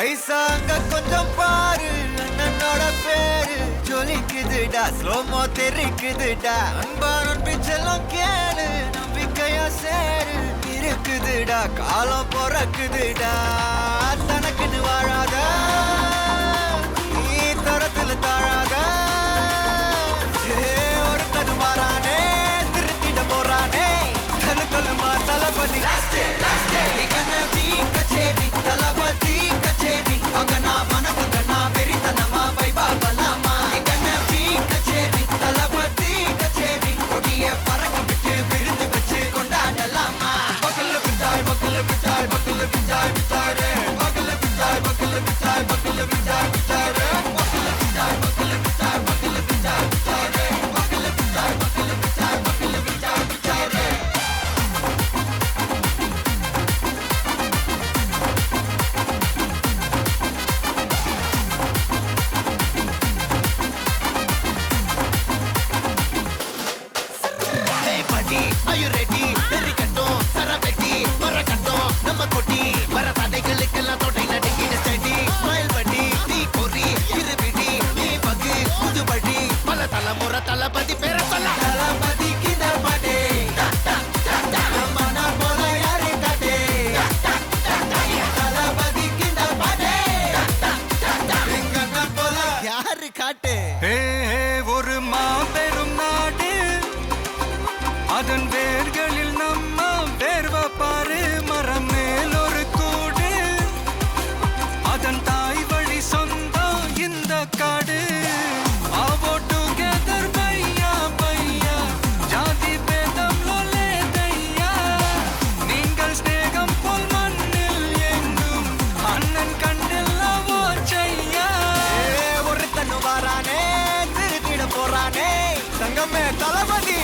ஐசாங்க கொஞ்சம் பாரு அண்ணனோட பேரு ஜொலிக்குதுடா ஸ்லோமோ தெரிக்குதுடா அன்பான பிச்செல்லாம் கேளு நம்பிக்கையா சேரு இருக்குதுடா காலம் பிறக்குதுடா தனக்குன்னு வாழாத நீ தரத்துல தாழாத ஒரு கது மாறானே திருத்திட போறானே தலுக்கலுமா தளபதி கச்சேரி தளபதி கச்சேரி அங்கனா மனசங்கனா வெறித்தனமா வைபா பலாமா எங்கனவி கச்சேரி தளபதி கச்சேரி கொடிய பறக்க விட்டு விருந்து வச்சு கொண்டாடலாமா பக்கல்ல பிட்டாய் பக்கல்ல பிட்டாய் பக்கல்ல பிட்டாய் பிட்டாரே பக்கல்ல பிட்டாய் பக்கல்ல பிட்டாய் பக்கல்ல பிட்டாய் பிட்டாரே பக்கல்ல பிட்டாய் பக்கல்ல பிட்டாய் பக்கல்ல பிட்டாய் பிட்டாரே பக்கல்ல பிட்டாய் பக்கல்ல பிட்டாய் பக்கல்ல பிட்டாய் பிட்டாரே Are you ready? Derikattom, Saraveti, Marakattom, Namma Koti, Varathadegalukella thottai nadikida steady, smile buddy, nee kori, iruvidi, nee pagi, pudubadi, pala thalamura thalapadi pera solla, thalapadi kinda pade, mana pola yaare kade, thalapadi kinda pade, engana pola yaare kade. Hey hey, oru maaperum naadu அதன் வேர்களில் நம்ம வேர்வ பாரு மரம் மேல் ஒரு கூடு அதன் தாய் வழி சொந்தம் இந்த காடு ஆவோ டுகெதர் பையா பையா ஜாதி பேதம் லோலே தையா நீங்கள் ஸ்நேகம் போல் மண்ணில் எங்கும் அண்ணன் கண்டில்லவோ செய்யா ஒரு தன்னு வாரானே திருத்திட போறானே தங்கமே தளபதி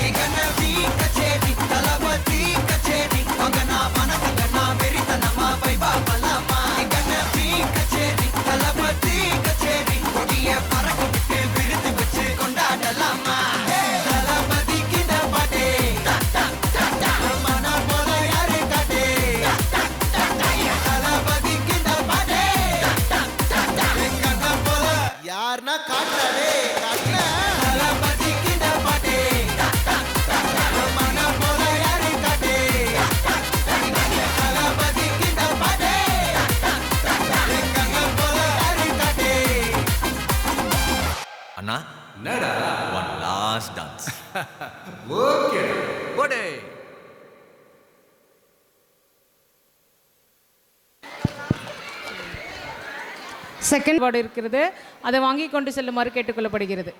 எங்கனவி கச்சேரி தளபதி கச்சேரி அங்கனா மனசங்கனா வெறித்தனமா வைபா பலாமா எங்கனவி கச்சேரி தளபதி கச்சேரி கொடிய பறக்க விட்டு விருந்து வச்சு கொண்டாடலாமா தளபதி கிட்ட பாட்டே மன போல யாரு காட்டே தளபதி கிட்ட பாட்டே எங்கன போல யாருன்னா காட்டாரே காட்டல தளபதி கிட்ட பாட்டே அண்ணா என்னடா ஒன் லாஸ்ட் டான்ஸ் ஓகே போடே செகண்ட் வார்டு இருக்கிறது அதை வாங்கி கொண்டு செல்லுமாறு கேட்டுக்கொள்ளப்படுகிறது.